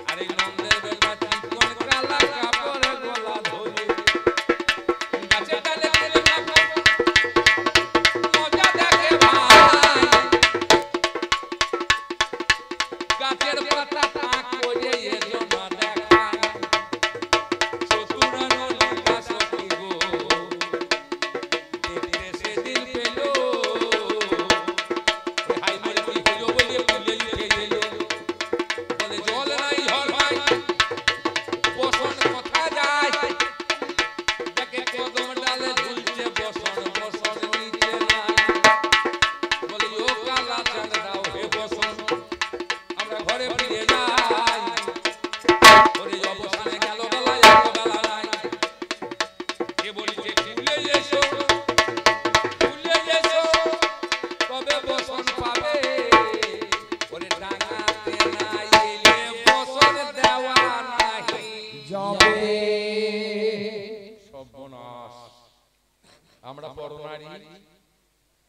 আর এই নন্দের বেলা চিকন কালা কাপড় গোলা ধরে গাছে ডালে গেলে মজা দেখে ভাই, গাছের পাতা পাক করে এ জমা দেখায়। চতুরানো লেখা সখী গো দেখতে সেদিন পেল, হাই মেরে কি হইল বলে ভুলে উঠে গেল। বলে জল নাই ঝড় ভাই বসন কথা যায়, দেখে কদম ডালে ঝুলছে বসন, বসন নিচে না। বলে ও কালা চাঁদ দাও হে বসন, আমরা ঘরে ফিরে যাই। পরনারী,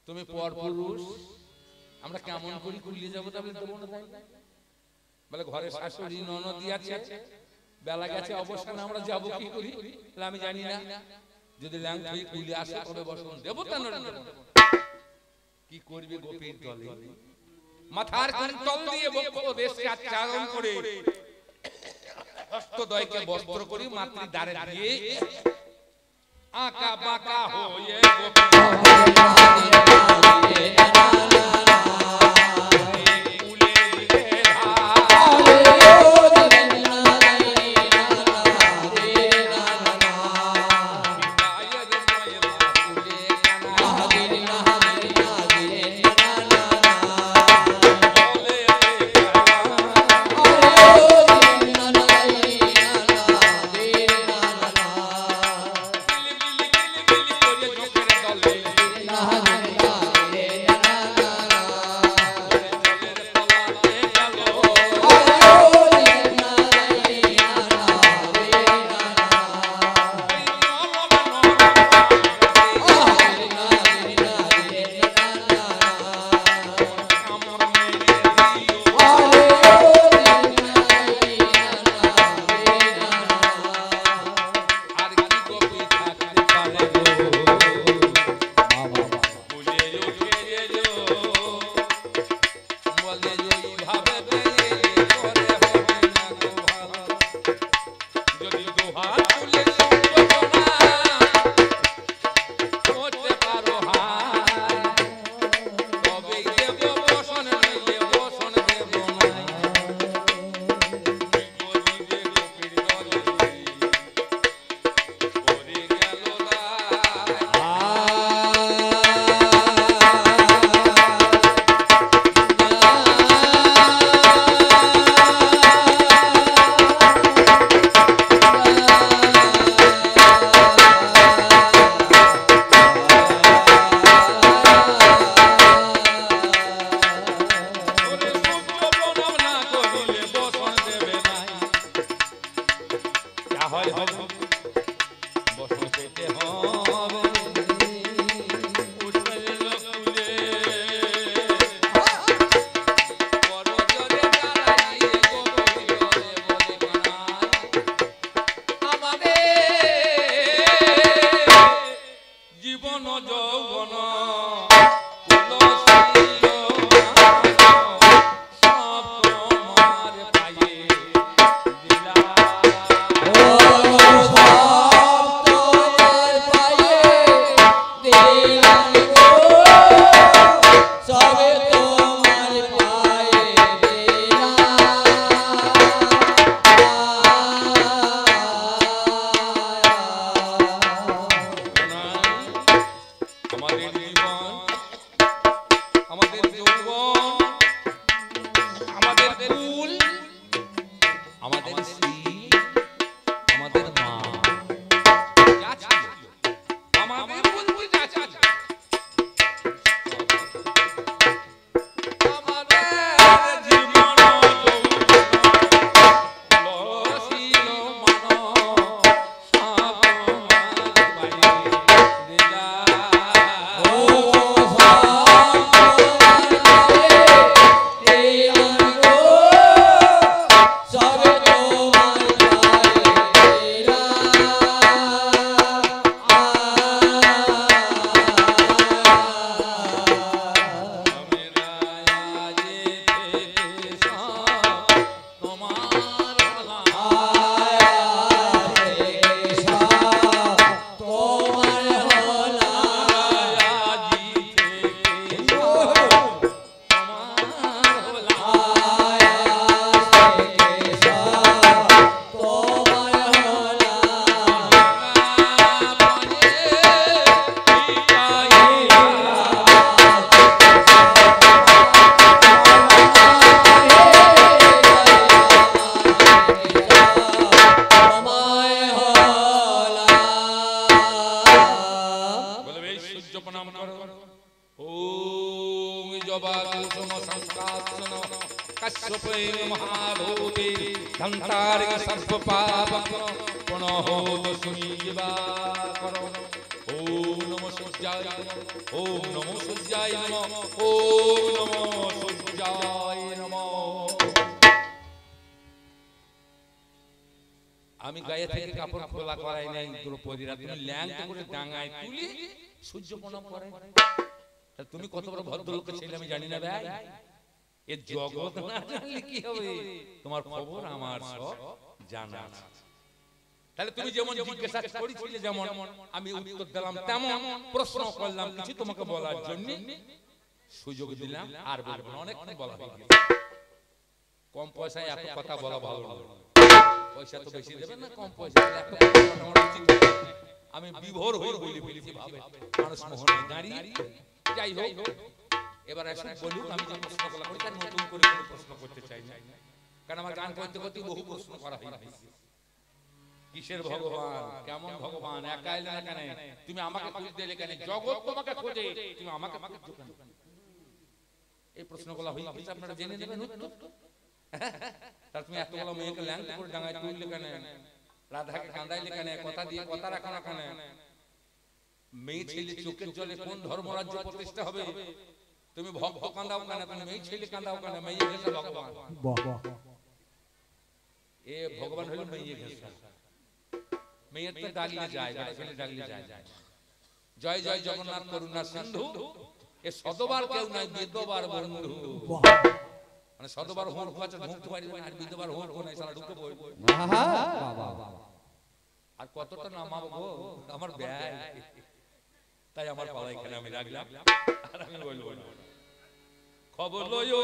তুমি পরপুরুষ, আমরা কেমন করি কুলিয়ে যাবো? তবে দেবো না, তাই বলে ঘরে শাশুড়ি ননদি আছে, বেলা গেছে অবসানে আমরা যাবো কি করি? আমি জানি না, যদি ল্যাংট হয়ে কুলি আসে তবে বসন দেবো, তা কি করবে গোপীর দলে? মাথার তল দিয়ে বক্ষ দেশকে আচ্ছাদন করে হস্তদ্বয়কে বস্ত্র করি মাতৃ দ্বারে দিয়ে আঁকা বাঁকা হয়ে গোপী সূর্যায় ওম নমো সূর্যায় নমঃ ওম নমো সূর্যায় নমঃ। আমি গায়ে থেকে কাপড় খোলা করাই নাই দ্রৌপদীরা, তুমি ল্যাংট করে ডাঙায় তুলি সূর্য প্রণাম করে। তুমি কত বড় ভদ্রলোকের ছেলে আমি জানি না ভাই, এ জগৎ না জানলে কি হবে, তোমার খবর আমার সব জানা আছে। তাহলে তুমি যেমন জিজ্ঞাসা করেছিলে যেমন আমি উত্তর দিলাম তেমন প্রশ্ন করলাম, কিছু তোমাকে বলার জন্য সুযোগ দিলাম। আর বলবো না, অনেকক্ষণ বলা হয়ে গেছে। কম পয়সায় এত কথা বলা ভালো না, পয়সা তো বেশি দেবে না, কম পয়সা এত আমি বিভোর হয়ে বলি বলেছি ভাবে মানুষ মোহনে দাঁড়িয়ে। যাই হোক, এবার এসে বলুক আমি যে প্রশ্ন করলাম তার নতুন করে কোনো প্রশ্ন করতে চাই না, কারণ আমার গান করতে করতে বহু প্রশ্ন করা হয়েছে। কিসের ভগবান, কেমন ভগবান, একা এলে না কেন, তুমি আমাকে খুঁজতে এলে কেন, জগৎ তোমাকে খোঁজে, তুমি আমাকে খুঁজছো কেন? এই প্রশ্নগুলো হয়ে গেছে, আপনারা জেনে নেবেন উত্তর। তার তুমি এতগুলো মেয়েকে ল্যাংট করে ডাঙায় তুললে কেন, রাধাকে কাঁদাইলে কেন, কথা দিয়ে কথা রাখো না কেন? মেয়ে ছেলে চোখের জলে কোন ধর্মরাজ্য প্রতিষ্ঠা হবে? তুমি ভক্ত কাঁদাও কেন, তুমি মেয়ে ছেলে কাঁদাও কেন? মেয়ে ঘেঁষা ভগবান, এ ভগবান হলো মেয়ে ঘেঁষা। মেয়ের তো ডাকলে যায়, ছেলে ডাকলে যায়। জয় জয় জগন্নাথ করুণা সিন্ধু, এ শতবার কেউ নাই বেদবার বন্ধু। মানে শতবার হোম আছে ঢুকতে পারি না, আর বিধবার হোম নাই সারা ঢুকে বই। আর কতটা নামাবো গো আমার ব্যয়, তাই আমার পালা এখানে আমি রাখলাম। আর আমি বলবো না, খবর লইও